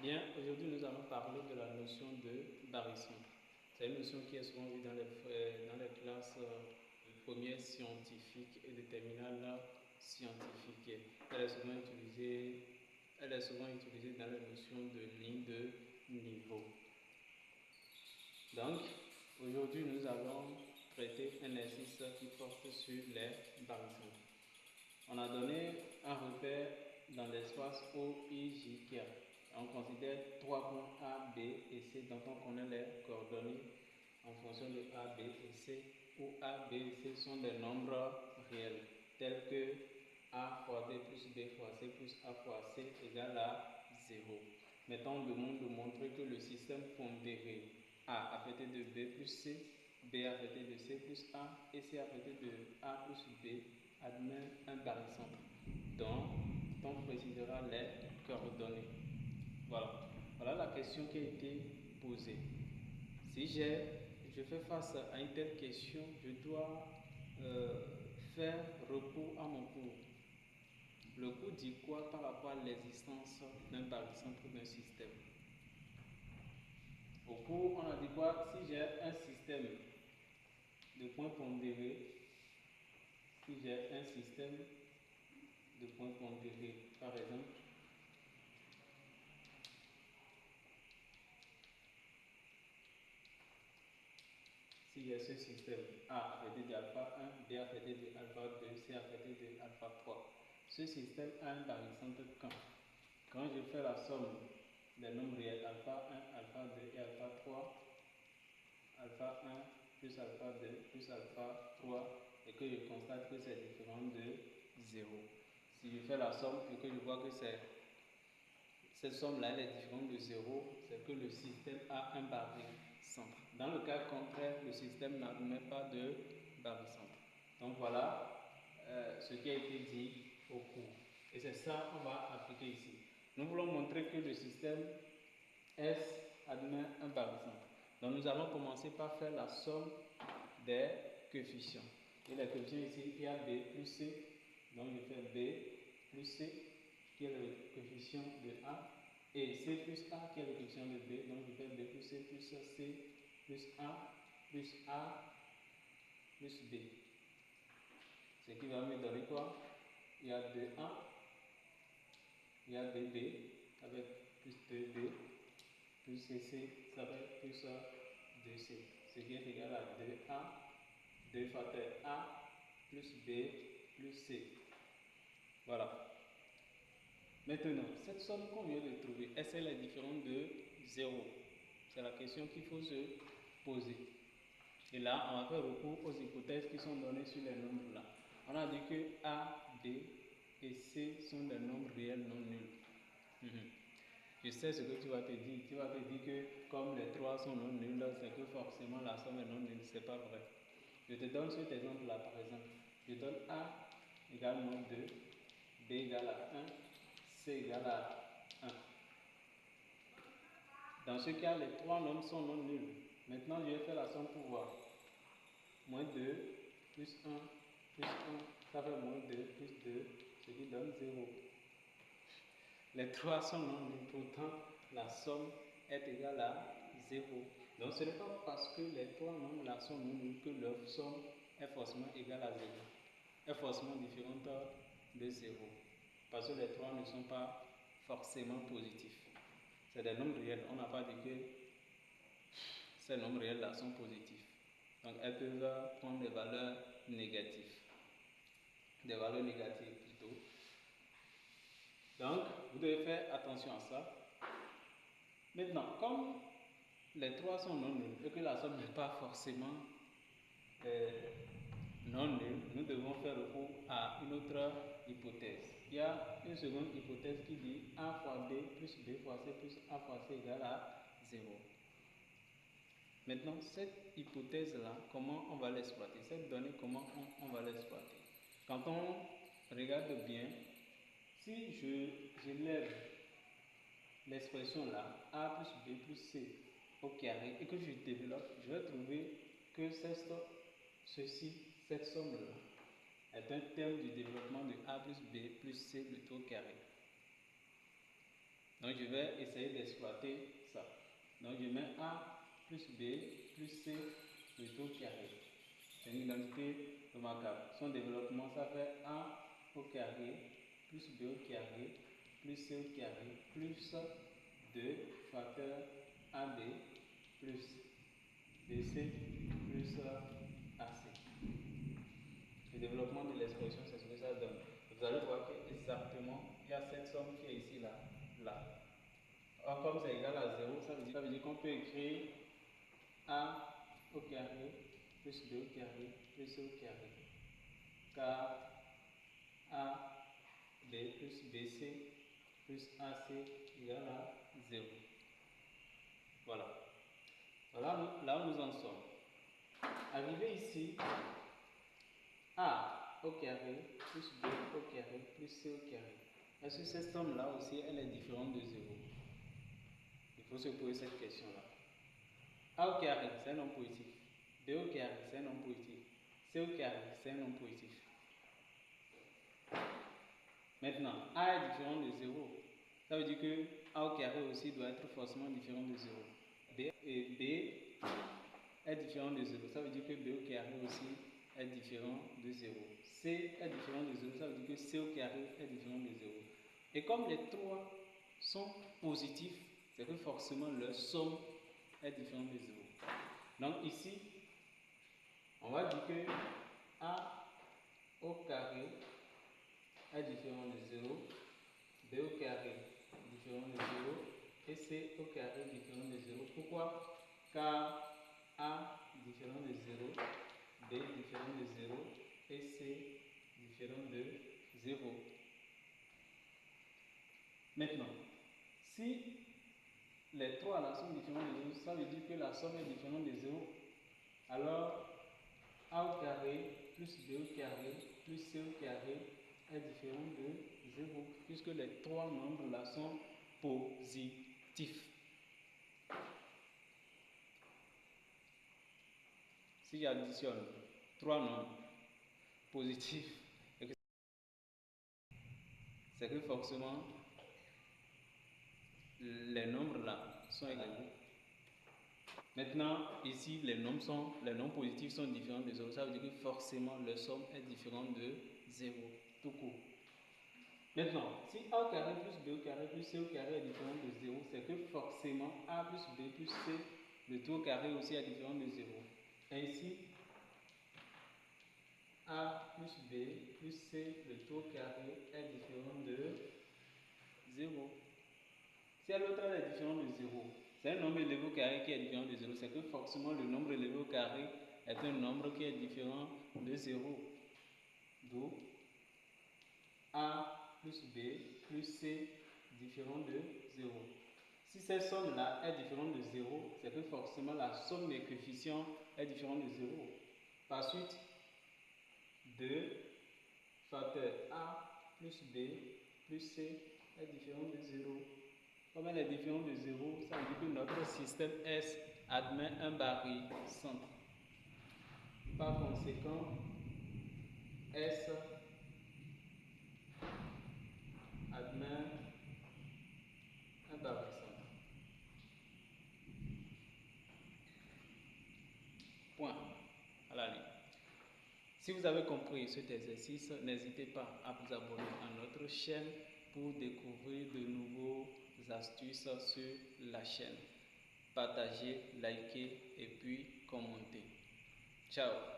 Bien, aujourd'hui nous allons parler de la notion de barycentre. C'est une notion qui est souvent vue dans les classes premières scientifiques et de terminales scientifiques. Elle est souvent utilisée dans la notion de ligne de niveau. Donc, aujourd'hui nous allons traiter un exercice qui porte sur les barycentres. On a donné un repère dans l'espace OIJK. On considère trois points A, B et C dont on connaît les coordonnées en fonction de A, B et C, où A, B et C sont des nombres réels, tels que A fois B plus B fois C plus A fois C égale à 0. Maintenant, on demande de montrer que le système pondéré A affecté de B plus C, B affecté de C plus A et C affecté de A plus B admet un barycentre dont on précisera les coordonnées. Voilà la question qui a été posée. Si je fais face à une telle question, je dois faire recours à mon cours. Le cours dit quoi par rapport à l'existence d'un barycentre d'un système? Au cours, on a dit quoi? Si j'ai un système de points pondérés, par exemple, si j'ai ce système A affecté de alpha 1, B affecté de alpha 2, C affecté de alpha 3, ce système a un barycentre quand je fais la somme des nombres réels alpha 1, alpha 2 et alpha 3, alpha 1 plus alpha 2 plus alpha 3, et que je constate que c'est différent de 0. Si je fais la somme et que je vois que cette somme-là est différente de 0, c'est que le système a un barycentre. Dans le cas contraire, le système n'admet pas de barycentre. Donc voilà ce qui a été dit au cours. Et c'est ça qu'on va appliquer ici. Nous voulons montrer que le système S admet un barycentre. Donc nous allons commencer par faire la somme des coefficients. Et les coefficients ici, il y a B plus C. Donc je fais B plus C, qui est le coefficient de A, et C plus A, qui est le coefficient de B. Donc je fais B plus C plus C plus A plus B. Ce qui va me donner quoi? Il y a 2A, il y a 2B avec plus 2B, plus CC, ça va être plus 2C. Ce qui est égal à 2A, 2 facteur A, plus B, plus C. Voilà. Maintenant, cette somme qu'on vient de trouver, est-ce qu'elle est différente de 0? C'est la question qu'il faut se poser. Et là, on va faire recours aux hypothèses qui sont données sur les nombres là. On a dit que A, B et C sont des nombres réels non nuls. Je sais ce que tu vas te dire. Tu vas te dire que comme les trois sont non nuls, c'est que forcément la somme est non nulle. Ce n'est pas vrai. Je te donne cet exemple-là, par exemple. Je donne A égale moins 2, B égale à 1, C égale à 1. Dans ce cas, les trois nombres sont non nuls. Maintenant, je vais faire la somme pour voir. Moins 2 plus 1 plus 1, ça fait moins 2 plus 2, ce qui donne 0. Les trois sont non nuls, pourtant la somme est égale à 0. Donc ce n'est pas parce que les trois nombres là sont non nuls que leur somme est forcément égale à 0, est forcément différente de 0. Parce que les trois ne sont pas forcément positifs. C'est des nombres réels. On n'a pas dit que ces nombres réels là sont positifs. Donc elles peuvent prendre des valeurs négatives. Des valeurs négatives plutôt. Donc, vous devez faire attention à ça. Maintenant, comme les trois sont non nuls et que la somme n'est pas forcément non nulle, nous devons faire recours à une autre hypothèse. Il y a une seconde hypothèse qui dit A fois B plus B fois C plus A fois C égale à 0. Maintenant, cette hypothèse-là, comment on va l'exploiter? Cette donnée, comment on va l'exploiter? Quand on regarde bien, si j'élève l'expression là, A plus B plus C au carré, et que je développe, je vais trouver que cette somme-là, est un terme du développement de A plus B plus C le tout au carré. Donc je vais essayer d'exploiter ça. Donc je mets A plus B plus C le tout carré. C'est une identité remarquable. Son développement, ça fait A au carré plus B au carré plus C au carré plus 2 facteur AB plus BC plus AC. Le développement de l'expression, c'est ce que ça donne. Vous allez voir que exactement, il y a cette somme qui est ici, là, là. Or, comme c'est égal à 0, ça veut dire qu'on peut écrire A au carré plus B au carré plus C au carré. Car A, B plus BC plus AC égale à 0. Voilà. Voilà là où nous en sommes. Arrivé ici, A au carré plus B au carré plus C au carré. Est-ce que cette somme-là aussi, elle est différente de 0? Il faut se poser cette question-là. A au carré, c'est un nombre positif. B au carré, c'est un nombre positif. C au carré, c'est un nombre positif. Maintenant, A est différent de 0. Ça veut dire que A au carré aussi doit être forcément différent de 0. B est différent de 0. Ça veut dire que B au carré aussi est différent de 0. C est différent de 0. Ça veut dire que C au carré est différent de 0. Et comme les trois sont positifs, c'est que forcément leur somme est différente de 0. Donc ici, on va dire que A au carré est différent de 0, B au carré différent de 0 et C au carré différent de 0. Pourquoi? Car A différent de 0, B différent de 0 et C différent de 0. Maintenant, si les trois là sont différents de 0, ça veut dire que la somme est différente de 0. Alors, A au carré plus B au carré plus C au carré est différent de 0, puisque les trois nombres là sont positifs. Si j'additionne trois nombres positifs, c'est que forcément les nombres là sont égaux. Maintenant, ici, les nombres positifs sont différents de 0. Ça veut dire que forcément, leur somme est différente de 0, tout court. Maintenant, si A au carré plus B au carré plus C au carré est différent de 0, c'est que forcément A plus B plus C, le tout au carré aussi est différent de 0. Ainsi, A plus B plus C, le tout au carré est différent de 0. Si l'autre est différent de 0, c'est un nombre élevé au carré qui est différent de 0, c'est que forcément le nombre élevé au carré est un nombre qui est différent de 0. D'où A plus B plus C différent de 0. Si cette somme-là est différente de 0, c'est que forcément la somme des coefficients est différente de 0. Par suite, 2 facteur A plus B plus C est différent de 0. Comme elle est différente de 0, ça veut dire que notre système S admet un barycentre. Par conséquent, S admet un barycentre. Point à la ligne. Si vous avez compris cet exercice, n'hésitez pas à vous abonner à notre chaîne pour découvrir de nouveaux astuces sur la chaîne. Partagez, likez et puis commentez. Ciao!